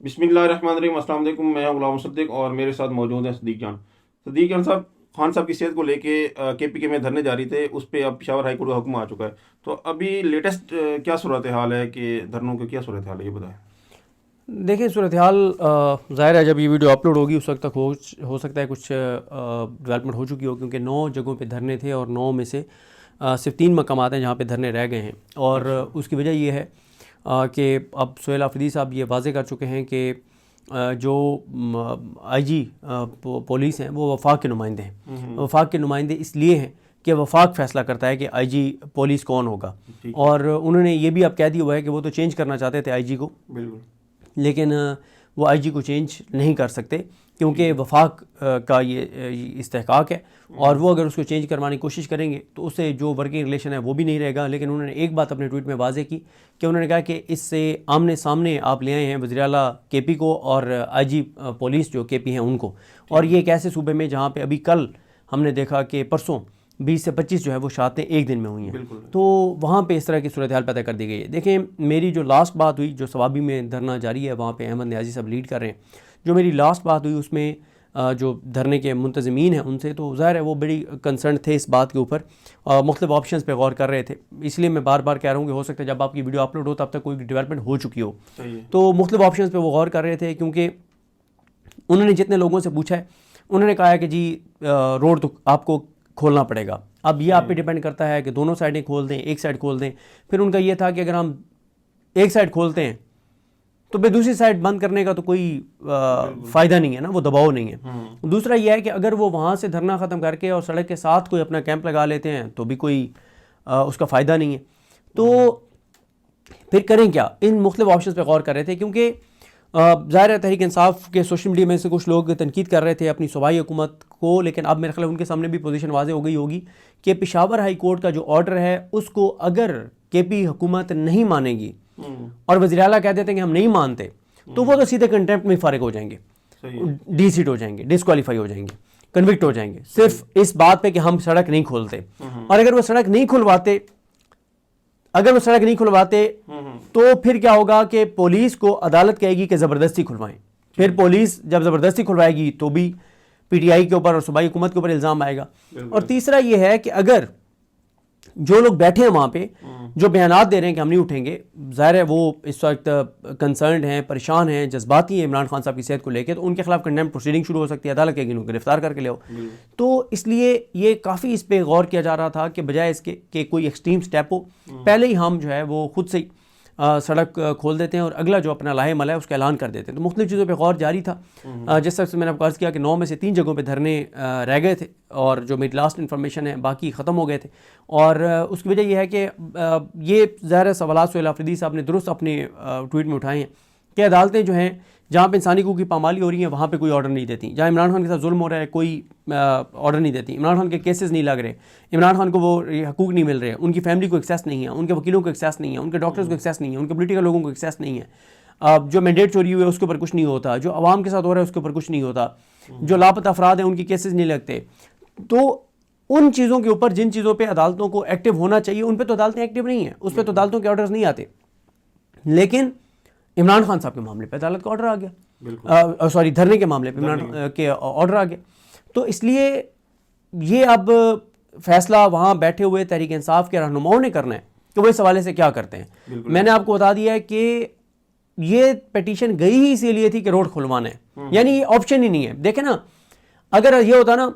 بسم اللہ الرحمن الرحیم۔ السلام علیکم، میں غلام مصدق اور میرے ساتھ موجود ہیں صدیق جان صاحب۔ خان صاحب کی صحت کو لے کے پی کے میں دھرنے جاری تھے، اس پہ اب پشاور ہائی کورٹ کا حکم آ چکا ہے، تو ابھی لیٹسٹ کیا صورتحال ہے کہ دھرنوں کی کیا صورتحال ہے، یہ بتائیں۔ دیکھیں صورتحال ظاہر ہے جب یہ ویڈیو اپلوڈ ہوگی اس وقت تک ہو سکتا ہے کچھ ڈیولپمنٹ ہو چکی ہو، کیونکہ 9 جگہوں پہ دھرنے تھے اور 9 میں سے صرف 3 مقامات ہیں جہاں پہ دھرنے رہ گئے ہیں، اور اس کی وجہ یہ ہے کہ اب سہیل آفریدی صاحب یہ واضح کر چکے ہیں کہ جو آئی جی پولیس ہیں وہ وفاق کے نمائندے ہیں۔ وفاق کے نمائندے اس لیے ہیں کہ وفاق فیصلہ کرتا ہے کہ آئی جی پولیس کون ہوگا، اور انہوں نے یہ بھی اب کہہ دیا ہوا ہے کہ وہ تو چینج کرنا چاہتے تھے آئی جی کو، بالکل، لیکن وہ آئی جی کو چینج نہیں کر سکتے کیونکہ وفاق کا یہ استحقاق ہے، اور وہ اگر اس کو چینج کروانے کی کوشش کریں گے تو اس سے جو ورکنگ ریلیشن ہے وہ بھی نہیں رہے گا۔ لیکن انہوں نے ایک بات اپنے ٹویٹ میں واضح کی کہ انہوں نے کہا کہ اس سے آمنے سامنے آپ لے آئے ہیں وزیر اعلیٰ کے پی کو اور آئی جی پولیس جو کے پی ہیں ان کو، اور یہ ایک ایسے صوبے میں جہاں پہ ابھی کل ہم نے دیکھا کہ پرسوں 20 سے 25 جو ہے وہ شہادتیں ایک دن میں ہوئی ہیں، تو وہاں پہ اس طرح کی صورتحال پیدا کر دی گئی ہے۔ دیکھیں میری جو لاسٹ بات ہوئی، جو ثوابی میں دھرنا جاری ہے وہاں پہ احمد نیازی صاحب لیڈ کر رہے ہیں، جو میری لاسٹ بات ہوئی اس میں جو دھرنے کے منتظمین ہیں ان سے تو ظاہر ہے وہ بڑی کنسرن تھے اس بات کے اوپر، مختلف آپشنز پہ غور کر رہے تھے، اس لیے میں بار بار کہہ رہا ہوں کہ ہو سکتا ہے جب آپ کی ویڈیو اپلوڈ ہو تب تک کوئی ڈیولپمنٹ ہو چکی ہو، تو مختلف آپشنز پہ وہ غور کر رہے تھے، کیونکہ انہوں نے جتنے لوگوں سے پوچھا ہے انہوں نے کہا ہے کہ جی روڈ تو آپ کو کھولنا پڑے گا۔ اب یہ آپ پہ ڈیپینڈ کرتا ہے کہ دونوں سائڈیں کھول دیں، ایک سائڈ کھول دیں۔ پھر ان کا یہ تھا کہ اگر ہم ایک سائڈ کھولتے ہیں تو پھر دوسری سائڈ بند کرنے کا تو کوئی فائدہ نہیں ہے نا، وہ دباؤ نہیں ہے۔ دوسرا یہ ہے کہ اگر وہ وہاں سے دھرنا ختم کر کے اور سڑک کے ساتھ کوئی اپنا کیمپ لگا لیتے ہیں تو بھی کوئی اس کا فائدہ نہیں ہے، تو پھر کریں کیا؟ ان مختلف آپشنز پہ غور کر رہے تھے، کیونکہ ظاہر ہے تحریک انصاف کے سوشل میڈیا میں سے کچھ لوگ تنقید کر رہے تھے اپنی صوبائی حکومت کو، لیکن اب میرے خیال ان کے سامنے بھی پوزیشن واضح ہو گئی ہوگی کہ پشاور ہائی کورٹ کا جو آرڈر ہے اس کو اگر کے پی حکومت نہیں مانے گی اور وزیر اعلیٰ کہہ دیتے ہیں کہ ہم نہیں مانتے تو وہ تو سیدھے کنٹیمپٹ میں فارغ ہو جائیں گے، ڈی سیٹ ہو جائیں گے، ڈسکوالیفائی ہو جائیں گے، کنوکٹ ہو جائیں گے، صرف اس بات پہ کہ ہم سڑک نہیں کھولتے۔ اور اگر وہ سڑک نہیں کھلواتے تو پھر کیا ہوگا کہ پولیس کو عدالت کہے گی کہ زبردستی کھلوائیں، پھر پولیس جب زبردستی کھلوائے گی تو بھی پی ٹی آئی کے اوپر اور صوبائی حکومت کے اوپر الزام آئے گا۔ اور تیسرا یہ ہے کہ اگر جو لوگ بیٹھے ہیں وہاں پہ جو بیانات دے رہے ہیں کہ ہم نہیں اٹھیں گے، ظاہر ہے وہ اس وقت کنسرنڈ ہیں، پریشان ہیں، جذباتی ہیں عمران خان صاحب کی صحت کو لے کے، تو ان کے خلاف کنڈیمنٹ پروسیڈنگ شروع ہو سکتی ہے، عدالت کہے گی ان کو گرفتار کر کے لے آؤ۔ تو اس لیے یہ کافی اس پہ غور کیا جا رہا تھا کہ بجائے اس کے کہ کوئی ایکسٹریم سٹیپ ہو، پہلے ہی ہم جو ہے وہ خود سے سڑک کھول دیتے ہیں اور اگلا جو اپنا لاہے مل ہے اس کا اعلان کر دیتے ہیں۔ تو مختلف چیزوں پہ غور جاری تھا، جس طرح سے میں نے آپ کو عرض کیا کہ 9 میں سے 3 جگہوں پہ دھرنے رہ گئے تھے، اور جو میری لاسٹ انفارمیشن ہے باقی ختم ہو گئے تھے، اور اس کی وجہ یہ ہے کہ یہ ظاہر سوالات سہیل آفریدی صاحب نے درست اپنے ٹویٹ میں اٹھائے ہیں کہ عدالتیں جو ہیں جہاں پہ انسانی حقوق کی پامالی ہو رہی ہے وہاں پہ کوئی آرڈر نہیں دیتی، جہاں عمران خان کے ساتھ ظلم ہو رہا ہے کوئی آرڈر نہیں دیتی، عمران خان کے کیسز نہیں لگ رہے، عمران خان کو وہ حقوق نہیں مل رہے، ان کی فیملی کو ایکسیس نہیں ہے، ان کے وکیلوں کو ایکسیس نہیں ہے، ان کے ڈاکٹرز کو ایکسیس نہیں ہے، ان کے پولیٹیکل لوگوں کو ایکسیس نہیں ہے، جو مینڈیٹ چوری ہوئی ہے اس کے اوپر کچھ نہیں ہوتا، جو عوام کے ساتھ ہو رہا ہے اس کے اوپر کچھ نہیں ہوتا، جو لاپتہ افراد ہیں ان کی کیسز نہیں لگتے۔ تو ان چیزوں کے اوپر جن چیزوں پہ عدالتوں کو ایکٹیو ہونا چاہیے ان پہ تو عدالتیں ایکٹیو نہیں ہیں، اس پہ تو عدالتوں کے آرڈرز نہیں آتے، لیکن عمران خان صاحب کے معاملے پہ عدالت کا آرڈر آ گیا، سوری دھرنے کے معاملے پہ عمران کے آرڈر آ گیا۔ تو اس لیے یہ اب فیصلہ وہاں بیٹھے ہوئے تحریک انصاف کے رہنماؤں نے کرنا ہے کہ وہ اس حوالے سے کیا کرتے ہیں۔ میں نے آپ کو بتا دیا ہے کہ یہ پیٹیشن گئی ہی اسی لیے تھی کہ روڈ کھلوانا ہے، یعنی یہ آپشن ہی نہیں ہے۔ دیکھیں نا، اگر یہ ہوتا نا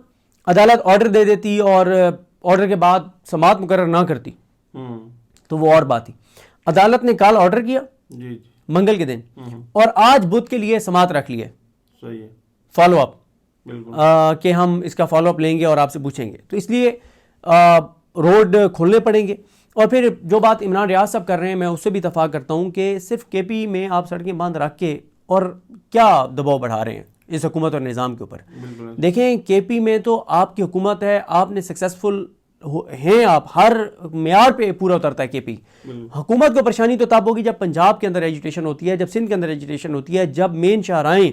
عدالت آرڈر دے دیتی اور آرڈر کے بعد سماعت مقرر نہ کرتی تو وہ اور بات تھی۔ عدالت نے کل آرڈر کیا منگل کے دن، اور آج بدھ کے لیے سماعت رکھ لی ہے، فالو اپ کہ ہم اس کا فالو اپ لیں گے اور آپ سے پوچھیں گے، تو اس لیے روڈ کھولنے پڑیں گے۔ اور پھر جو بات عمران ریاض صاحب کر رہے ہیں میں اس سے بھی اتفاق کرتا ہوں کہ صرف کے پی میں آپ سڑکیں بند رکھ کے اور کیا دباؤ بڑھا رہے ہیں اس حکومت اور نظام کے اوپر۔ دیکھیں کے پی میں تو آپ کی حکومت ہے، آپ نے سکسیسفل ہیں، آپ ہر معیار پہ پورا اترتا ہے کے پی۔ حکومت کو پریشانی تو تب ہوگی جب پنجاب کے اندر ایجوٹیشن ہوتی ہے، جب سندھ کے اندر ایجوٹیشن ہوتی ہے، جب مین شاہراہیں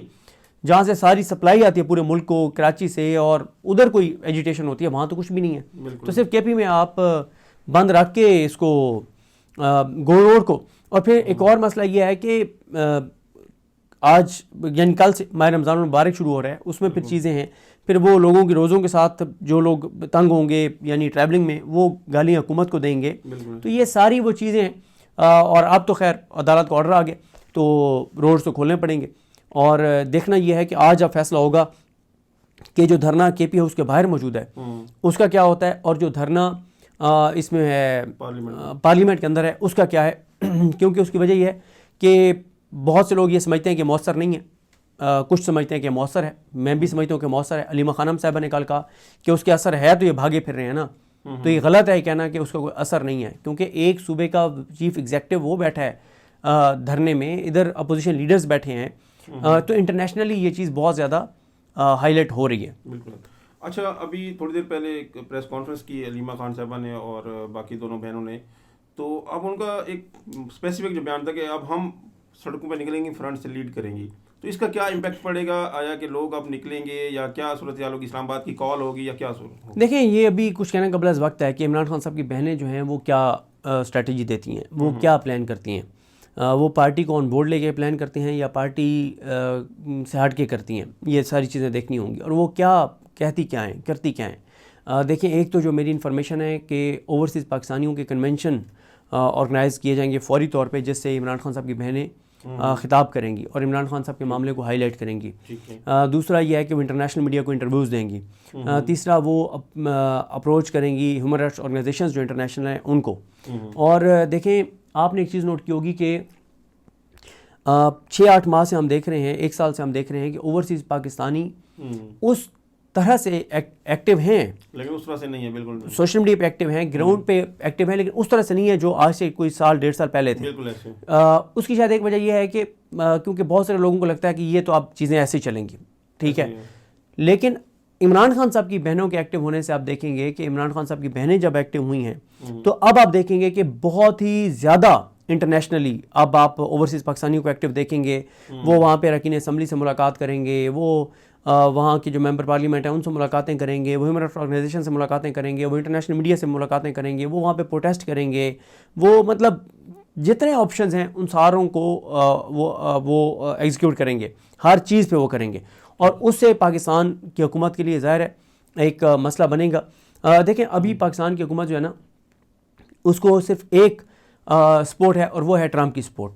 جہاں سے ساری سپلائی آتی ہے پورے ملک کو، کراچی سے، اور ادھر کوئی ایجوٹیشن ہوتی ہے، وہاں تو کچھ بھی نہیں ہے۔ تو صرف کے پی میں آپ بند رکھ کے اس کو گول روڈ کو، اور پھر ایک اور مسئلہ یہ ہے کہ آج یعنی کل سے ماہ رمضان المبارک شروع ہو رہا ہے, اس میں پھر چیزیں ہیں, پھر وہ لوگوں کی روزوں کے ساتھ جو لوگ تنگ ہوں گے یعنی ٹریولنگ میں وہ گالیاں حکومت کو دیں گے. تو یہ ساری وہ چیزیں ہیں. اور اب تو خیر عدالت کا آرڈر آ گیا تو روڈز تو کھولنے پڑیں گے, اور دیکھنا یہ ہے کہ آج اب فیصلہ ہوگا کہ جو دھرنا کے پی ہاؤس کے باہر موجود ہے اس کا کیا ہوتا ہے, اور جو دھرنا اس میں ہے پارلیمنٹ کے اندر ہے اس کا کیا ہے. کیونکہ اس کی وجہ یہ ہے کہ بہت سے لوگ یہ سمجھتے ہیں کہ مؤثر نہیں ہے, کچھ سمجھتے ہیں کہ مؤثر ہے, میں بھی سمجھتا ہوں کہ مؤثر ہے. علیمہ خانم صاحبہ نے کل کہا کہ اس کے اثر ہے تو یہ بھاگے پھر رہے ہیں نا, تو یہ غلط ہے کہنا کہ اس کا کوئی اثر نہیں ہے, کیونکہ ایک صوبے کا چیف ایگزیکٹو وہ بیٹھا ہے دھرنے میں, ادھر اپوزیشن لیڈرز بیٹھے ہیں, تو انٹرنیشنلی یہ چیز بہت زیادہ ہائی لائٹ ہو رہی ہے. بالکل. اچھا, ابھی تھوڑی دیر پہلے ایک پریس کانفرنس کی علیمہ خان صاحبہ نے اور باقی دونوں بہنوں نے, تو اب ان کا ایک اسپیسیفک جو بیان تھا کہ اب ہم سڑکوں پہ نکلیں گی, فرنٹ سے لیڈ کریں گی, تو اس کا کیا امپیکٹ پڑے گا؟ آیا کہ لوگ اب نکلیں گے یا کیا صورتحال ہوگی؟ اسلام آباد کی کال ہوگی یا کیا صورت ہوگی؟ دیکھیں یہ ابھی کچھ کہنا قبل از وقت ہے کہ عمران خان صاحب کی بہنیں جو ہیں وہ کیا اسٹریٹجی دیتی ہیں, وہ کیا پلان کرتی ہیں, وہ پارٹی کو آن بورڈ لے کے پلان کرتے ہیں یا پارٹی سے ہٹ کے کرتی ہیں, یہ ساری چیزیں دیکھنی ہوں گی. اور وہ کیا کہتی کیا ہیں, کرتی کیا ہیں. دیکھیں ایک تو جو میری انفارمیشن ہے کہ اوورسیز پاکستانیوں کے کنونشن آرگنائز کیے جائیں گے فوری طور پہ, جس سے عمران خان صاحب کی بہنیں خطاب کریں گی اور عمران خان صاحب کے معاملے کو ہائی لائٹ کریں گی. دوسرا یہ ہے کہ وہ انٹرنیشنل میڈیا کو انٹرویوز دیں گی. تیسرا وہ اپروچ کریں گی ہیومن رائٹس آرگنائزیشنز جو انٹرنیشنل ہیں ان کو. اور دیکھیں آپ نے ایک چیز نوٹ کی ہوگی کہ 6-8 ماہ سے ہم دیکھ رہے ہیں, 1 سال سے ہم دیکھ رہے ہیں کہ اوورسیز پاکستانی اس طرح سے ایکٹیو ہیں, لیکن اس طرح سے نہیں ہے, بالکل سوشل میڈیا پہ ایکٹیو ہیں, گراؤنڈ پہ ایکٹیو ہیں, لیکن اس طرح سے نہیں ہے جو آج سے کوئی سال 1.5 سال پہلے تھے. بالکل ایسے. اس کی شاید ایک وجہ یہ ہے کہ کیونکہ بہت سارے لوگوں کو لگتا ہے کہ یہ تو اب چیزیں ایسے چلیں گی, ٹھیک ہے, لیکن عمران خان صاحب کی بہنوں کے ایکٹیو ہونے سے آپ دیکھیں گے کہ عمران خان صاحب کی بہنیں جب ایکٹیو ہوئی ہیں تو اب آپ دیکھیں گے کہ بہت ہی زیادہ انٹرنیشنلی اب آپ اوورسیز پاکستانیوں کو ایکٹیو دیکھیں گے. وہ وہاں پہ رکین اسمبلی سے ملاقات کریں گے, وہ وہاں کے جو ممبر پارلیمنٹ ہیں ان سے ملاقاتیں کریں گے, وہ ہیومن رائٹس آرگنائزیشن سے ملاقاتیں کریں گے, وہ انٹرنیشنل میڈیا سے ملاقاتیں کریں گے, وہ وہاں پہ پروٹیسٹ کریں گے, وہ مطلب جتنے آپشنز ہیں ان ساروں کو وہ ایگزیکیوٹ کریں گے, ہر چیز پہ وہ کریں گے, اور اس سے پاکستان کی حکومت کے لیے ظاہر ہے ایک مسئلہ بنے گا. دیکھیں ابھی پاکستان کی حکومت جو ہے نا اس کو صرف ایک سپورٹ ہے اور وہ ہے ٹرمپ کی سپورٹ,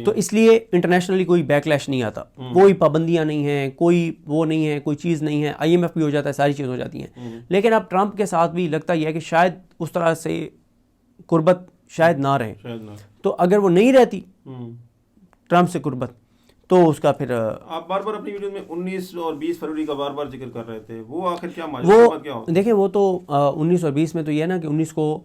تو اس لیے انٹرنیشنلی کوئی بیک لیش نہیں آتا, کوئی پابندیاں نہیں ہیں, کوئی وہ نہیں ہے, کوئی چیز نہیں ہے, IMF بھی ہو جاتا ہے, ساری چیز ہو جاتی ہیں. لیکن اب ٹرمپ کے ساتھ بھی لگتا یہ ہے کہ شاید اس طرح سے قربت شاید نہ رہے, تو اگر وہ نہیں رہتی ٹرمپ سے قربت تو اس کا پھر آپ بار بار اپنی ویڈیو میں 19 اور 20 فروری کا بار بار ذکر کر رہے تھے, وہ آخر کیا ماجرا کیا ہو؟ دیکھیں وہ تو 19 اور 20 میں تو یہ ہے نا کہ 19 کو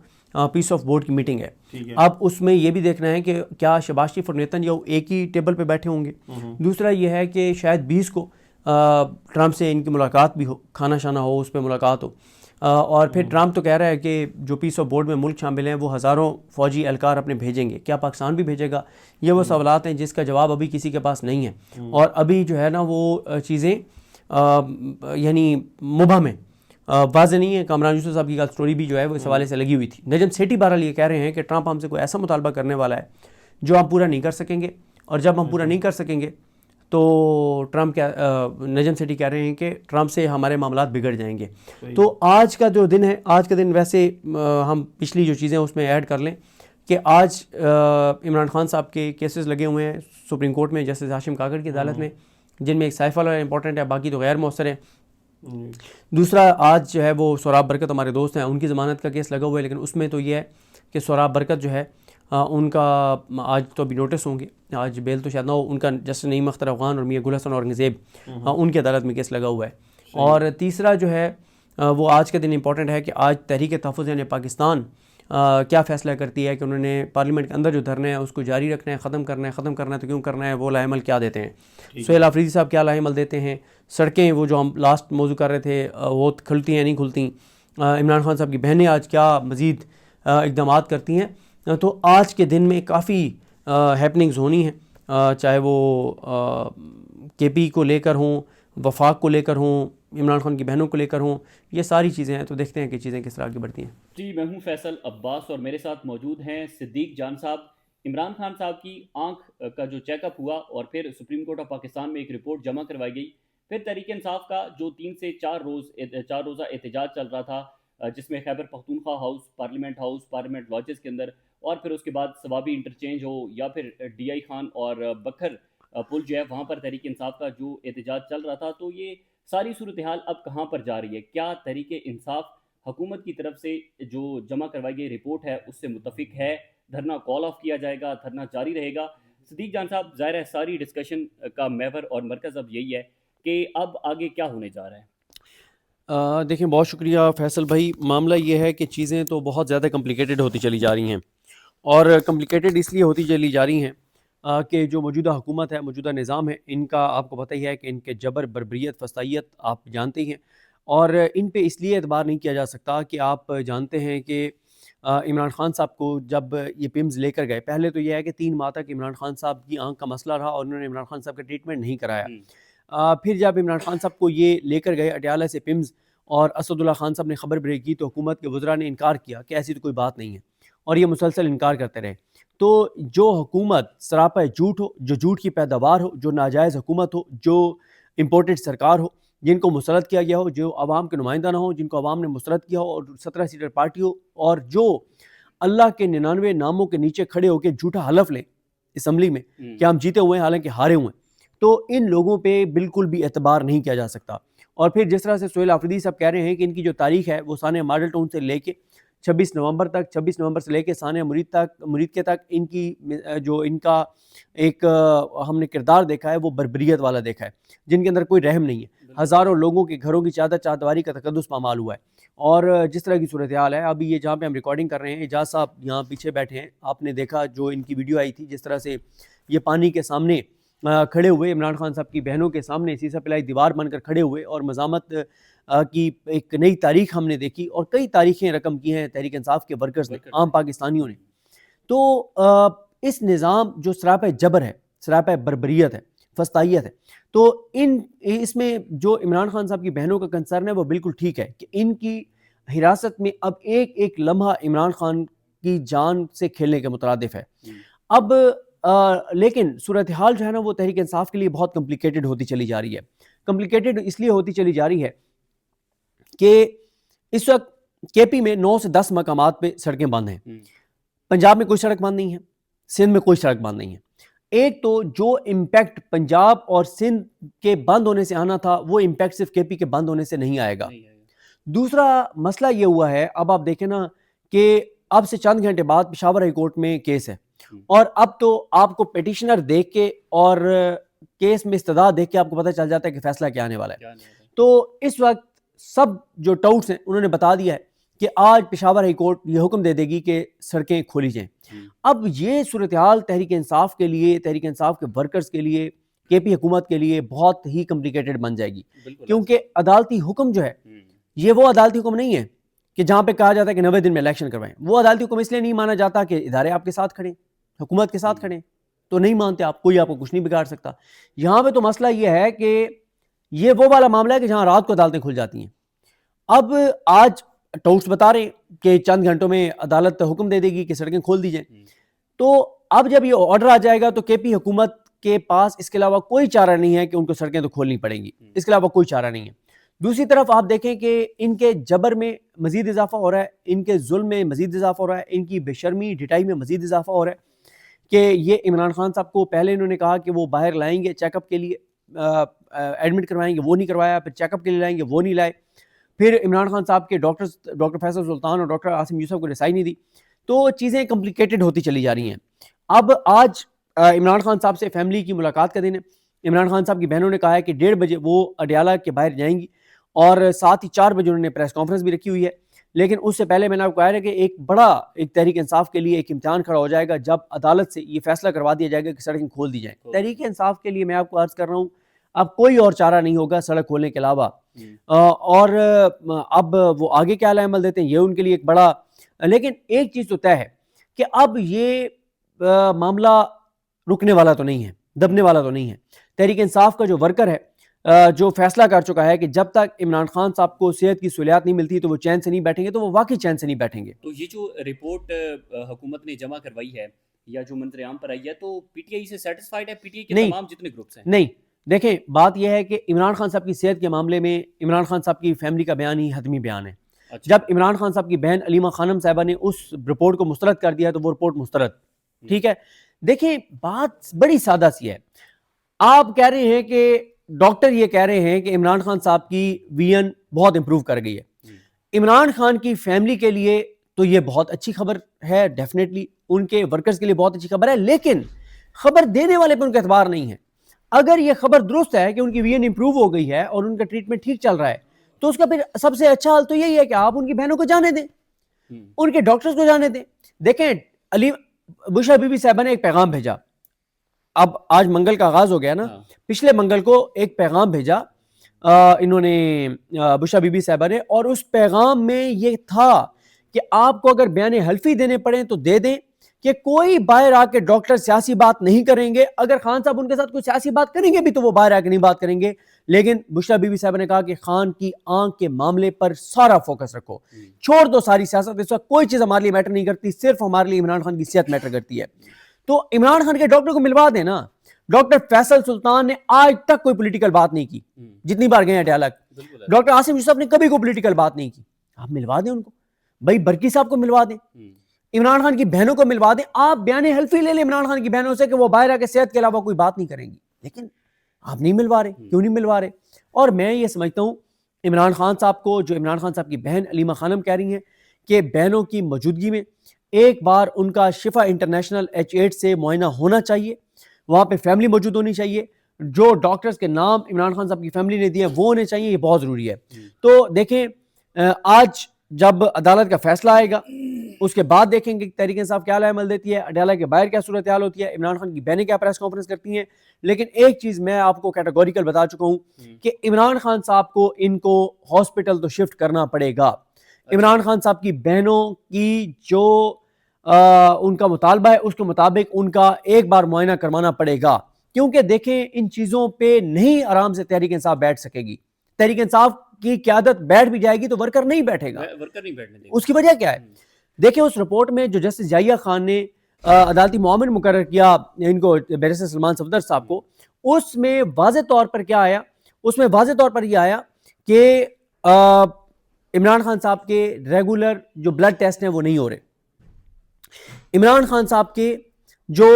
پیس آف بورڈ کی میٹنگ ہے. اب اس میں یہ بھی دیکھنا ہے کہ کیا شہباز شریف اور نیتن یاہو ایک ہی ٹیبل پہ بیٹھے ہوں گے. دوسرا یہ ہے کہ شاید 20 کو ٹرمپ سے ان کی ملاقات بھی ہو, کھانا شانا ہو, اس پہ ملاقات ہو. اور پھر ٹرمپ تو کہہ رہا ہے کہ جو پیس آف بورڈ میں ملک شامل ہیں وہ ہزاروں فوجی اہلکار اپنے بھیجیں گے. کیا پاکستان بھی بھیجے گا؟ یہ وہ سوالات ہیں جس کا جواب ابھی کسی کے پاس نہیں ہے, اور ابھی جو ہے نا وہ چیزیں یعنی مبہم ہیں, واضح نہیں ہے. کامران یوسف صاحب کی کل سٹوری بھی جو ہے وہ اس حوالے سے لگی ہوئی تھی. نجم سیٹھی بہرحال یہ کہہ رہے ہیں کہ ٹرمپ ہم سے کوئی ایسا مطالبہ کرنے والا ہے جو ہم پورا نہیں کر سکیں گے, اور جب ہم پورا نہیں کر سکیں گے تو ٹرمپ نجم سیٹھی کہہ رہے ہیں کہ ٹرمپ سے ہمارے معاملات بگڑ جائیں گے. تو آج کا جو دن ہے, آج کا دن ویسے ہم پچھلی جو چیزیں اس میں ایڈ کر لیں کہ آج عمران خان صاحب کے کیسز لگے ہوئے ہیں سپریم کورٹ میں, جسٹس ہاشم کاکڑ کی عدالت میں, جن میں ایک سیف والا امپورٹنٹ ہے, باقی تو غیر مؤثر ہیں. دوسرا آج جو ہے وہ سوراب برکت ہمارے دوست ہیں, ان کی ضمانت کا کیس لگا ہوا ہے, لیکن اس میں تو یہ ہے کہ سوراب برکت جو ہے ان کا آج تو ابھی نوٹس ہوں گے, آج بیل تو شاید نہ ہو, ان کا جسٹس نعیم اختر افغان اور میاں گل حسن اورنگزیب ان کی عدالت میں کیس لگا ہوا ہے. اور تیسرا جو ہے وہ آج کا دن امپورٹنٹ ہے کہ آج تحریک تحفظ یعنی پاکستان کیا فیصلہ کرتی ہے کہ انہوں نے پارلیمنٹ کے اندر جو دھرنا ہے اس کو جاری رکھنا ہے, ختم کرنا ہے تو کیوں کرنا ہے, وہ لائحہ عمل کیا دیتے ہیں. سہیل آفریدی صاحب کیا لائحہ عمل دیتے ہیں, سڑکیں وہ جو ہم لاسٹ موضوع کر رہے تھے وہ کھلتی ہیں نہیں کھلتی, عمران خان صاحب کی بہنیں آج کیا مزید اقدامات کرتی ہیں. تو آج کے دن میں کافی ہیپننگز ہونی ہیں, چاہے وہ کے پی کو لے کر ہوں, وفاق کو لے کر ہوں, عمران خان کی بہنوں کو لے کر ہوں, یہ ساری چیزیں ہیں. تو دیکھتے ہیں کہ چیزیں کس طرح آگے بڑھتی ہیں. جی میں ہوں فیصل عباس اور میرے ساتھ موجود ہیں صدیق جان صاحب. عمران خان صاحب کی آنکھ کا جو چیک اپ ہوا اور پھر سپریم کورٹ آف پاکستان میں ایک رپورٹ جمع کروائی گئی، پھر تحریک انصاف کا جو 3 سے 4 روزہ احتجاج چل رہا تھا، جس میں Khyber Pakhtunkhwa house, parliament lodges کے اندر، اور پھر اس کے بعد ثوابی انٹرچینج ہو، یا پھر ڈی آئی خان اور بکھر پل جو ہے وہاں پر تحریک انصاف کا جو احتجاج چل رہا تھا، تو یہ ساری صورتحال اب کہاں پر جا رہی ہے؟ کیا تحریک انصاف حکومت کی طرف سے جو جمع کروائی گئی رپورٹ ہے اس سے متفق ہے؟ دھرنا کال آف کیا جائے گا؟ دھرنا جاری رہے گا؟ صدیق جان صاحب، ظاہر ہے ساری ڈسکشن کا محور اور مرکز اب یہی ہے کہ اب آگے کیا ہونے جا رہا ہے؟ دیکھیں، بہت شکریہ فیصل بھائی. معاملہ یہ ہے کہ چیزیں تو بہت زیادہ کمپلیکیٹڈ ہوتی چلی جا رہی ہیں، اور کمپلیکیٹڈ اس لیے ہوتی چلی جا رہی ہیں کہ جو موجودہ حکومت ہے، موجودہ نظام ہے، ان کا آپ کو پتہ ہی ہے کہ ان کے جبر، بربریت، فسطائیت آپ جانتے ہی ہیں، اور ان پہ اس لیے اعتبار نہیں کیا جا سکتا کہ آپ جانتے ہیں کہ عمران خان صاحب کو جب یہ پمز لے کر گئے، پہلے تو یہ ہے کہ 3 ماہ تک عمران خان صاحب کی آنکھ کا مسئلہ رہا اور انہوں نے عمران خان صاحب کا ٹریٹمنٹ نہیں کرایا. پھر جب عمران خان صاحب کو یہ لے کر گئے اٹیالہ سے پمز، اور اسد اللہ خان صاحب نے خبر بریک کی، تو حکومت کے وزراء نے انکار کیا کہ ایسی تو کوئی بات نہیں ہے، اور یہ مسلسل انکار کرتے رہے. تو جو حکومت سراپا جھوٹ ہو، جو جھوٹ کی پیداوار ہو، جو ناجائز حکومت ہو، جو امپورٹڈ سرکار ہو، جن کو مسلط کیا گیا ہو، جو عوام کے نمائندہ نہ ہو، جن کو عوام نے مسلط کیا ہو، اور 17 سیٹر پارٹی ہو، اور جو اللہ کے 99 ناموں کے نیچے کھڑے ہو کے جھوٹا حلف لیں اسمبلی میں کہ ہم جیتے ہوئے ہیں حالانکہ ہارے ہوئے ہیں، تو ان لوگوں پہ بالکل بھی اعتبار نہیں کیا جا سکتا. اور پھر جس طرح سے سہیل آفریدی صاحب کہہ رہے ہیں کہ ان کی جو تاریخ ہے وہ ثانیہ ماڈل ٹاؤن سے لے کے 26 نومبر سے لے کے ثانیہ مرید کے تک ان کی جو ان کا ایک ہم نے کردار دیکھا ہے وہ بربریت والا دیکھا ہے، جن کے اندر کوئی رحم نہیں ہے. ہزاروں لوگوں کے گھروں کی چادرواری کا تقدس پامال ہوا ہے. اور جس طرح کی صورتحال ہے ابھی، یہ جہاں پہ ہم ریکارڈنگ کر رہے ہیں، اعجاز صاحب یہاں پیچھے بیٹھے ہیں، آپ نے دیکھا جو ان کی ویڈیو آئی تھی، جس طرح سے یہ پانی کے سامنے کھڑے ہوئے، عمران خان صاحب کی بہنوں کے سامنے سیسا پلائی دیوار بن کر کھڑے ہوئے، اور مزاحمت کی ایک نئی تاریخ ہم نے دیکھی، اور کئی تاریخیں رقم کی ہیں تحریک انصاف کے ورکرز نے، عام پاکستانیوں نے. تو اس نظام جو سراپا جبر ہے، سراپا بربریت ہے، فسطائیت ہے، تو اس میں جو عمران خان صاحب کی بہنوں کا کنسرن ہے وہ بالکل ٹھیک ہے کہ ان کی حراست میں اب ایک ایک لمحہ عمران خان کی جان سے کھیلنے کے مترادف ہے. اب لیکن صورتحال جو ہے نا وہ تحریک انصاف کے لیے بہت کمپلیکیٹڈ ہوتی چلی جا رہی ہے. کمپلیکیٹڈ اس لیے ہوتی چلی جا رہی ہے کہ اس وقت کے پی میں 9 سے 10 مقامات پہ سڑکیں بند ہیں. پنجاب میں کوئی سڑک بند نہیں ہے، سندھ میں کوئی سڑک بند نہیں ہے. ایک تو جو امپیکٹ پنجاب اور سندھ کے بند ہونے سے آنا تھا وہ امپیکٹ صرف کے پی کے بند ہونے سے نہیں آئے گا. دوسرا مسئلہ یہ ہوا ہے، اب آپ دیکھیں نا کہ اب سے چند گھنٹے بعد پشاور ہائی کورٹ میں کیس ہے، اور اب تو آپ کو پیٹیشنر دیکھ کے اور کیس میں استدعا دیکھ کے آپ کو پتہ چل جاتا ہے کہ فیصلہ کیا آنے والا ہے. تو اس وقت سب جو ٹاؤٹس ہیں انہوں نے بتا دیا ہے کہ آج پشاور ہائی کورٹ یہ حکم دے دے گی کہ سڑکیں کھولی جائیں. اب یہ صورتحال تحریک انصاف کے لیے، تحریک انصاف کے ورکرز کے لیے، کے پی حکومت کے لیے بہت ہی کمپلیکیٹڈ بن جائے گی، کیونکہ عدالتی حکم جو ہے یہ وہ عدالتی حکم نہیں ہے کہ جہاں پہ کہا جاتا ہے کہ 90 دن میں الیکشن کروائیں. وہ عدالتی حکم اس لیے نہیں مانا جاتا کہ ادارے آپ کے ساتھ کھڑے، حکومت کے ساتھ کھڑے، تو نہیں مانتے آپ، کوئی آپ کو کچھ نہیں بگاڑ سکتا. یہاں پہ تو مسئلہ یہ ہے کہ یہ وہ والا معاملہ ہے کہ جہاں رات کو عدالتیں کھل جاتی ہیں. اب آج ٹاؤٹس بتا رہے ہیں کہ چند گھنٹوں میں عدالت حکم دے دے گی کہ سڑکیں کھول دی جائیں. تو اب جب یہ آرڈر آ جائے گا تو کے پی حکومت کے پاس اس کے علاوہ کوئی چارہ نہیں ہے کہ ان کو سڑکیں تو کھولنی پڑیں گی، اس کے علاوہ کوئی چارہ نہیں ہے. دوسری طرف آپ دیکھیں کہ ان کے جبر میں مزید اضافہ ہو رہا ہے، ان کے ظلم میں مزید اضافہ ہو رہا ہے، ان کی بے شرمی ڈٹائی میں مزید اضافہ ہو رہا ہے کہ یہ عمران خان صاحب کو پہلے انہوں نے کہا کہ وہ باہر لائیں گے چیک اپ کے لیے، ایڈمٹ کروائیں گے، وہ نہیں کروایا. پھر چیک اپ کے لیے لائیں گے، وہ نہیں لائے. پھر عمران خان صاحب کے ڈاکٹر فیصل سلطان اور ڈاکٹر عاصم یوسف کو رسائی نہیں دی. تو چیزیں کمپلیکیٹڈ ہوتی چلی جا رہی ہیں. اب آج عمران خان صاحب سے فیملی کی ملاقات کا دن ہے. عمران خان صاحب کی بہنوں نے کہا ہے کہ 1:30 بجے وہ اڈیالہ کے باہر جائیں گی، اور ساتھ ہی 4 بجے انہوں نے پریس کانفرنس بھی رکھی ہوئی ہے. لیکن اس سے پہلے میں نے آپ کو کہا ہے کہ ایک تحریک انصاف کے لیے ایک امتحان کھڑا ہو جائے گا جب عدالت سے یہ فیصلہ کروا دیا جائے گا کہ سڑکیں کھول دی جائیں. تحریک انصاف کے لیے میں آپ کو عرض کر رہا ہوں اب کوئی اور چارہ نہیں ہوگا سڑک کھولنے کے علاوہ. اور اب وہ آگے کیا عمل دیتے ہیں یہ ان کے لیے ایک بڑا، لیکن ایک چیز تو طے ہے کہ اب یہ معاملہ رکنے والا تو نہیں ہے، دبنے والا تو نہیں ہے. تحریک انصاف کا جو ورکر ہے جو فیصلہ کر چکا ہے کہ جب تک عمران خان صاحب کو صحت کی سہولیات نہیں ملتی تو وہ چین سے نہیں بیٹھیں گے، تو وہ واقعی چین سے نہیں بیٹھیں گے. تو یہ جو رپورٹ حکومت نے جمع کروائی ہے یا جو منظر عام پر آئی ہے تو پی ٹی آئی سے سیٹسفائیڈ ہے؟ پی ٹی آئی کے نہیں تمام جتنے گروپس ہیں؟ نہیں دیکھیں بات یہ ہے کہ عمران خان صاحب کی صحت کے معاملے میں عمران خان صاحب کی فیملی کا بیان ہی حتمی بیان ہے. اچھا. جب عمران خان صاحب کی بہن علیمہ خانم صاحبہ نے اس رپورٹ کو مسترد کر دیا تو وہ رپورٹ مسترد. ٹھیک ہے, دیکھیں بات بڑی سادہ سی ہے. آپ کہہ رہے ہیں کہ ڈاکٹر یہ کہہ رہے ہیں کہ عمران خان صاحب کی وی این بہت امپروو کر گئی ہے. عمران خان کی فیملی کے لیے تو یہ بہت اچھی خبر ہے, ڈیفینیٹلی ان کے ورکرز کے لیے بہت اچھی خبر ہے, لیکن خبر دینے والے پہ ان کا اعتبار نہیں ہے. اگر یہ خبر درست ہے کہ ان کی وی این امپروو ہو گئی ہے اور ان کا ٹریٹمنٹ ٹھیک چل رہا ہے تو اس کا پھر سب سے اچھا حال تو یہی ہے کہ آپ ان کی بہنوں کو جانے دیں, ان کے ڈاکٹرز کو جانے دیں. دیکھیں بشرا بی بی صاحبہ نے ایک پیغام بھیجا, اب آج منگل کا آغاز ہو گیا نا, پچھلے منگل کو ایک پیغام بھیجا انہوں نے بشرا بی بی صاحبہ نے, اور اس پیغام میں یہ تھا کہ آپ کو اگر بیان حلفی دینے پڑیں تو دے دیں کہ کوئی باہر آ کے ڈاکٹر سیاسی بات نہیں کریں گے. اگر خان صاحب ان کے ساتھ کوئی سیاسی بات کریں گے بھی تو وہ باہر آ کے نہیں بات کریں گے, لیکن بشرا بی بی صاحبہ نے کہا کہ خان کی آنکھ کے معاملے پر سارا فوکس رکھو, چھوڑ دو ساری سیاست, اس وقت کوئی چیز ہمارے لیے میٹر نہیں کرتی, صرف ہمارے لیے عمران خان کی صحت میٹر کرتی ہے. تو عمران خان کے ڈاکٹر کو ملوا دینا. ڈاکٹر فیصل سلطان نے آج تک کوئی پولیٹیکل بات نہیں کی, جتنی بار گئے ہیں ڈیالگ. ڈاکٹر عاصم یوسف نے کبھی کوئی پولیٹیکل بات نہیں کی. آپ ملوا دیں ان کو, بھائی برکی صاحب کو ملوا دیں, عمران خان کی بہنوں کو ملوا دیں. آپ بیان حلفی لے لیں عمران خان کی بہنوں سے کہ وہ باہر آ کے صحت کے علاوہ کوئی بات نہیں کریں گی, لیکن آپ نہیں ملوا رہے. کیوں نہیں ملوا رہے؟ اور میں یہ سمجھتا ہوں عمران خان صاحب کو, جو عمران خان صاحب کی بہن علیمہ خانم کہہ رہی ہیں کہ بہنوں کی موجودگی میں ایک بار ان کا شفا انٹرنیشنل H8 سے معائنہ ہونا چاہیے, وہاں پہ فیملی موجود ہونی چاہیے, جو ڈاکٹرز کے نام عمران خان صاحب کی فیملی نے دیے وہ ہونے چاہیے, یہ بہت ضروری ہے. تو دیکھیں آج جب عدالت کا فیصلہ آئے گا اس کے بعد دیکھیں گے تحریک انصاف کیا عمل دیتی ہے, عدالت کے باہر کیا صورتحال ہوتی ہے, عمران خان کی بہنیں کیا پریس کانفرنس کرتی ہیں. لیکن ایک چیز میں آپ کو کیٹیگوریکل بتا چکا ہوں کہ عمران خان صاحب کو ان کو ہاسپٹل تو شفٹ کرنا پڑے گا. عمران خان صاحب کی بہنوں کی جو ان کا مطالبہ ہے اس کے مطابق ان کا ایک بار معائنہ کروانا پڑے گا, کیونکہ دیکھیں ان چیزوں پہ نہیں آرام سے تحریک انصاف بیٹھ سکے گی. تحریک انصاف کی قیادت بیٹھ بھی جائے گی تو ورکر نہیں بیٹھے گا. ورکر نہیں بیٹھنے دیں گے. اس کی وجہ کیا ہے؟ دیکھیں اس رپورٹ میں جو جسٹس یحییٰ خان نے عدالتی معاون مقرر کیا ان کو, بیرسٹر سلمان صفدر صاحب کو, اس میں واضح طور پر کیا آیا, اس میں واضح طور پر یہ آیا کہ عمران خان صاحب کے ریگولر جو بلڈ ٹیسٹ ہیں وہ نہیں ہو رہے. عمران خان صاحب کے جو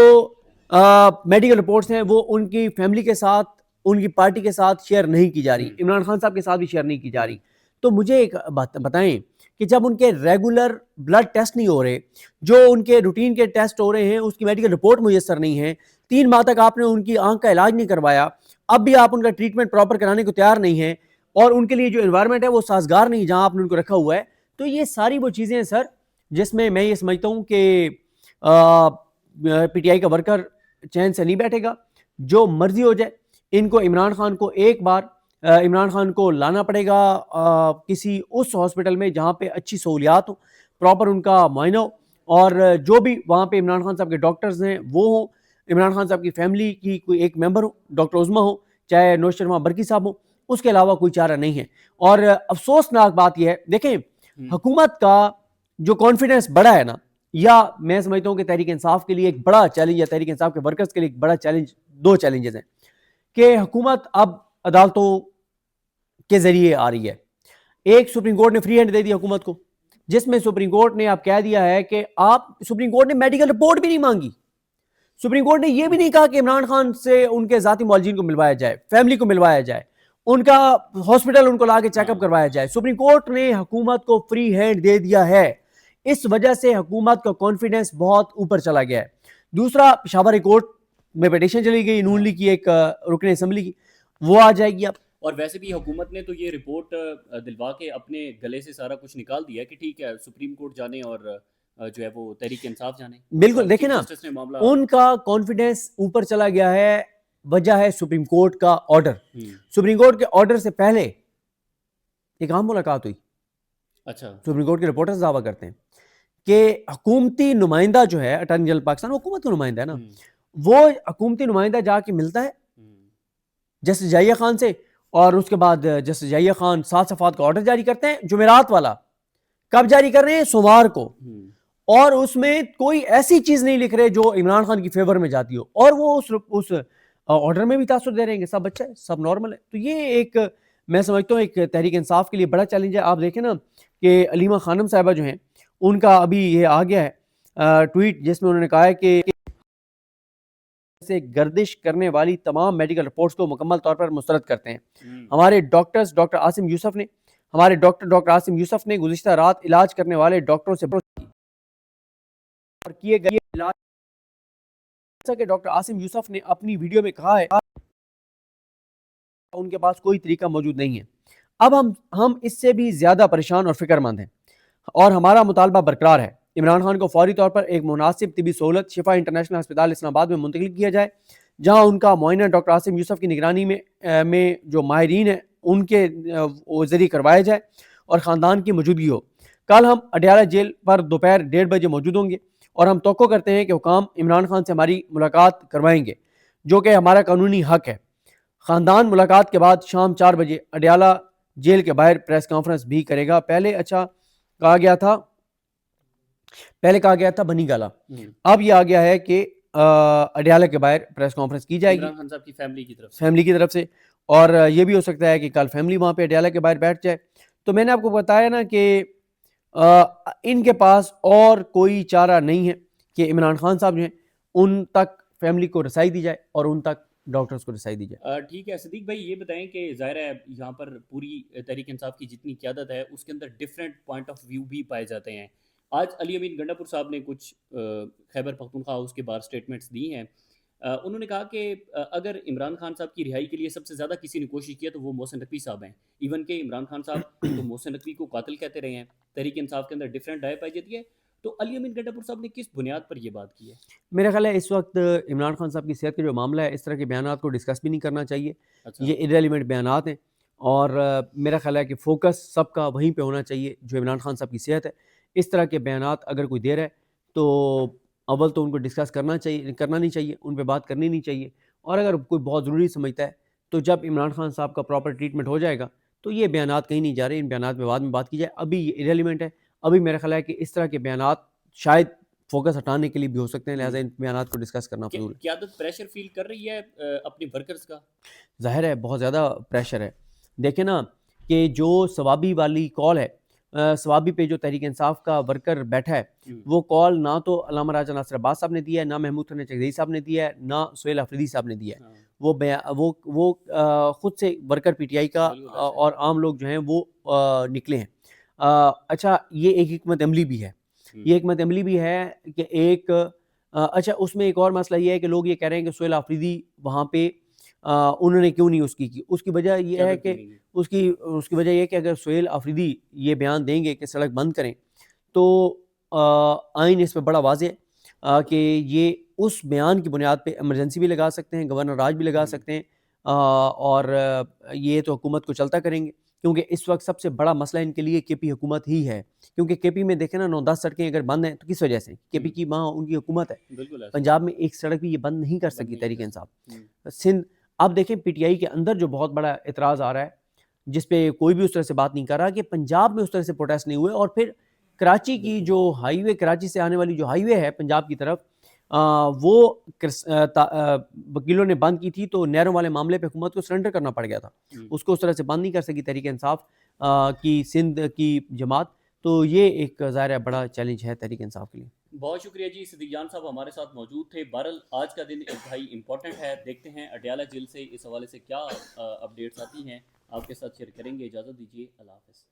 میڈیکل رپورٹس ہیں وہ ان کی فیملی کے ساتھ, ان کی پارٹی کے ساتھ شیئر نہیں کی جا رہی, عمران خان صاحب کے ساتھ بھی شیئر نہیں کی جا رہی. تو مجھے ایک بات بتائیں کہ جب ان کے ریگولر بلڈ ٹیسٹ نہیں ہو رہے, جو ان کے روٹین کے ٹیسٹ ہو رہے ہیں اس کی میڈیکل رپورٹ میسر نہیں ہے, 3 ماہ تک آپ نے ان کی آنکھ کا علاج نہیں کروایا, اب بھی آپ ان کا ٹریٹمنٹ پراپر کرانے کو تیار نہیں ہیں, اور ان کے لیے جو انوائرمنٹ ہے وہ سازگار نہیں جہاں آپ نے ان کو رکھا ہوا ہے. تو یہ ساری وہ چیزیں ہیں سر جس میں یہ سمجھتا ہوں کہ پی ٹی آئی کا ورکر چین سے نہیں بیٹھے گا. جو مرضی ہو جائے, ان کو عمران خان کو ایک بار عمران خان کو لانا پڑے گا کسی اس ہاسپٹل میں جہاں پہ اچھی سہولیات ہوں, پراپر ان کا معائنہ ہو, اور جو بھی وہاں پہ عمران خان صاحب کے ڈاکٹرز ہیں وہ ہوں, عمران خان صاحب کی فیملی کی کوئی ایک ممبر ہو, ڈاکٹر عظمیٰ ہو, چاہے نوش شرما برکی صاحب ہو, اس کے علاوہ کوئی چارہ نہیں ہے. اور افسوسناک بات یہ ہے, دیکھیں حکومت کا جو کانفیڈنس بڑا ہے نا, یا میں سمجھتا ہوں کہ تحریک انصاف کے لیے ایک بڑا چیلنج ہے, تحریک انصاف کے ورکرز کے لیے ایک بڑا چیلنج, 2 چیلنجز ہیں کہ حکومت اب عدالتوں کے ذریعے آ رہی ہے. ایک سپریم کورٹ نے فری ہینڈ دے دیا حکومت کو, جس میں سپریم کورٹ نے آپ کہہ دیا ہے کہ سپریم کورٹ نے میڈیکل رپورٹ بھی نہیں مانگی, سپریم کورٹ نے یہ بھی نہیں کہا کہ عمران خان سے ان کے ذاتی معالجین کو ملوایا جائے, فیملی کو ملوایا جائے, ان کا ہاسپٹل ان کو لا کے چیک اپ کروایا جائے. سپریم کورٹ نے حکومت کو فری ہینڈ دے دیا ہے, اس وجہ سے حکومت کا کانفیڈنس بہت اوپر چلا گیا ہے. دوسرا, پشاور ہائی کورٹ میں پیٹیشن چلی گئی نون لیگ کی ایک رکن اسمبلی کی, وہ آ جائے گی اب. اور ویسے بھی حکومت نے تو یہ رپورٹ دلوا کے اپنے گلے سے سارا کچھ نکال دیا کہ ٹھیک ہے سپریم کورٹ جانے اور جو ہے وہ تحریک انصاف جانے. بالکل, دیکھیں نا ان کا کانفیڈنس اوپر چلا گیا ہے, وجہ ہے سپریم کورٹ کا آرڈر. سپریم کورٹ کے آرڈر سے پہلے ایک عام ملاقات ہوئی. اچھا, سپریم کورٹ کے رپورٹرز دعویٰ کرتے ہیں کہ حکومتی نمائندہ جو ہے اٹارنی جنرل پاکستان, حکومت کا نمائندہ ہے نا, وہ حکومتی نمائندہ جا کے ملتا ہے جسٹس یحییٰ خان سے, اور اس کے بعد جسٹس یحییٰ خان 7 صفحات کا آرڈر جاری کرتے ہیں, جمعرات والا. کب جاری کر رہے ہیں؟ سوموار کو. اور اس میں کوئی ایسی چیز نہیں لکھ رہے جو عمران خان کی فیور میں جاتی ہو, اور وہ اس آرڈر میں بھی تاثر دے رہے ہیں کہ سب اچھا ہے, سب نارمل ہے. تو یہ ایک میں سمجھتا ہوں ایک تحریک انصاف کے لیے بڑا چیلنج ہے. آپ دیکھیں نا کہ علیمہ خانم صاحبہ جو ہیں ان کا ابھی یہ آ گیا ہے ٹویٹ, جس میں انہوں نے کہا ہے کہ سے گردش کرنے والی تمام میڈیکل رپورٹس کو مکمل طور پر مسترد کرتے ہیں. ہمارے ڈاکٹرز ڈاکٹر عاصم یوسف نے گزشتہ رات علاج کرنے والے ڈاکٹروں سے اور کیے گئے علاج, جیسا کہ ڈاکٹر عاصم یوسف نے اپنی ویڈیو میں کہا ہے ان کے پاس کوئی طریقہ موجود نہیں ہے. اب ہم اس سے بھی زیادہ پریشان اور فکر مند ہیں اور ہمارا مطالبہ برقرار ہے. عمران خان کو فوری طور پر ایک مناسب طبی سہولت شفا انٹرنیشنل ہسپتال اسلام آباد میں منتقل کیا جائے, جہاں ان کا معائنہ ڈاکٹر عاصم یوسف کی نگرانی میں جو ماہرین ہیں ان کے ذریعے کروایا جائے اور خاندان کی موجودگی ہو. کل ہم اڈیالہ جیل پر دوپہر 1:30 بجے موجود ہوں گے اور ہم توقع کرتے ہیں کہ حکام عمران خان سے ہماری ملاقات کروائیں گے, جو کہ ہمارا قانونی حق ہے. خاندان ملاقات کے بعد شام 4 بجے اڈیالہ جیل کے باہر پریس کانفرنس بھی کرے گا. پہلے کہا گیا تھا بنی گالا, اب یہ آ گیا ہے کہ اڈیالہ کے باہر پریس کانفرنس کی جائے گی عمران خان صاحب کی فیملی کی طرف سے, اور یہ بھی ہو سکتا ہے کہ کل فیملی وہاں پہ اڈیالہ کے باہر بیٹھ جائے. تو میں نے آپ کو بتایا نا کہ ان کے پاس اور کوئی چارہ نہیں ہے کہ عمران خان صاحب جو ہیں ان تک فیملی کو رسائی دی جائے اور ان تک ڈاکٹرز کو رسائی دی جائے. ٹھیک ہے صدیق بھائی, یہ بتائیں کہ ظاہر ہے یہاں پر پوری تحریک انصاف کی جتنی قیادت ہے اس کے اندر ڈفرینٹ پوائنٹ آف ویو بھی پائے جاتے ہیں. آج علی امین گنڈا پور صاحب نے کچھ خیبر پختونخوا ہاؤس کے باہر سٹیٹمنٹس دی ہیں. انہوں نے کہا کہ اگر عمران خان صاحب کی رہائی کے لیے سب سے زیادہ کسی نے کوشش کی ہے تو وہ محسن نقوی صاحب ہیں. ایون کہ عمران خان صاحب تو محسن نقوی کو قاتل کہتے رہے ہیں. تحریک انصاف کے اندر ڈفرینٹ رائے پائی جاتی ہے. تو علی امین گنڈا پور صاحب نے کس بنیاد پر یہ بات کی ہے؟ میرا خیال ہے اس وقت عمران خان صاحب کی صحت کا جو معاملہ ہے اس طرح کے بیانات کو ڈسکس بھی نہیں کرنا چاہیے. یہ ارریلیونٹ بیانات ہیں اور میرا خیال ہے کہ فوکس سب کا وہیں پہ ہونا چاہیے جو عمران خان صاحب کی صحت ہے. اس طرح کے بیانات اگر کوئی دے رہا ہے تو اول تو ان کو ڈسکس کرنا نہیں چاہیے, ان پہ بات کرنی نہیں چاہیے. اور اگر کوئی بہت ضروری سمجھتا ہے تو جب عمران خان صاحب کا پراپر ٹریٹمنٹ ہو جائے گا تو یہ بیانات کہیں نہیں جا رہے, ان بیانات پہ بعد میں بات کی جائے. ابھی یہ ارریلیونٹ ہے. ابھی میرا خیال ہے کہ اس طرح کے بیانات شاید فوکس ہٹانے کے لیے بھی ہو سکتے ہیں, لہٰذا ان بیانات کو ڈسکس کرنا فضول ہے. قیادت پریشر فیل کر رہی ہے اپنی ورکرز کا؟ ظاہر ہے بہت زیادہ پریشر ہے. دیکھیں نا کہ جو ثوابی والی کال ہے, ثوابی پہ جو تحریک انصاف کا ورکر بیٹھا ہے وہ کال نہ تو علامہ راجہ ناصر عباس صاحب نے دیا ہے, نہ محمود خان چغدئی صاحب نے دیا ہے, نہ سہیل آفریدی صاحب نے دیا ہے. وہ خود سے ورکر پی ٹی آئی کا اور عام لوگ جو ہیں وہ نکلے ہیں. اچھا یہ ایک حکمت عملی بھی ہے, یہ حکمت عملی بھی ہے کہ ایک اچھا اس میں ایک اور مسئلہ یہ ہے کہ لوگ یہ کہہ رہے ہیں کہ سہیل آفریدی وہاں پہ انہوں نے کیوں نہیں اس کی وجہ یہ ہے کہ اس کی وجہ یہ ہے کہ اگر سہیل آفریدی یہ بیان دیں گے کہ سڑک بند کریں تو آئین اس پہ بڑا واضح ہے کہ یہ اس بیان کی بنیاد پہ ایمرجنسی بھی لگا سکتے ہیں, گورنر راج بھی لگا سکتے ہیں, اور یہ تو حکومت کو چلتا کریں گے. کیونکہ اس وقت سب سے بڑا مسئلہ ان کے لیے کے پی حکومت ہی ہے. کیونکہ کے پی میں دیکھیں نا 9-10 سڑکیں اگر بند ہیں تو کس وجہ سے؟ کے پی کی وہاں ان کی حکومت ہے. پنجاب میں ایک سڑک بھی یہ بند نہیں کر سکی تحریک انصاف. سندھ اب دیکھیں پی ٹی آئی کے اندر جو بہت بڑا اعتراض آ رہا ہے جس پہ کوئی بھی اس طرح سے بات نہیں کر رہا کہ پنجاب میں اس طرح سے پروٹیسٹ نہیں ہوئے, اور پھر کراچی کی جو ہائی وے, کراچی سے آنے والی جو ہائی وے ہے پنجاب کی طرف وہ وکیلوں نے بند کی تھی تو نہروں والے معاملے پہ حکومت کو سرنڈر کرنا پڑ گیا تھا. اس کو اس طرح سے بند نہیں کر سکی تحریک انصاف کی سندھ کی جماعت. تو یہ ایک ظاہر ہے بڑا چیلنج ہے تحریک انصاف کے لیے. بہت شکریہ جی, صدیق جان صاحب ہمارے ساتھ موجود تھے. بہرحال آج کا دن انتہائی امپورٹنٹ ہے, دیکھتے ہیں اڈیالہ جیل سے اس حوالے سے کیا اپڈیٹس آتی ہیں, آپ کے ساتھ شیئر کریں گے. اجازت دیجیے, اللہ حافظ.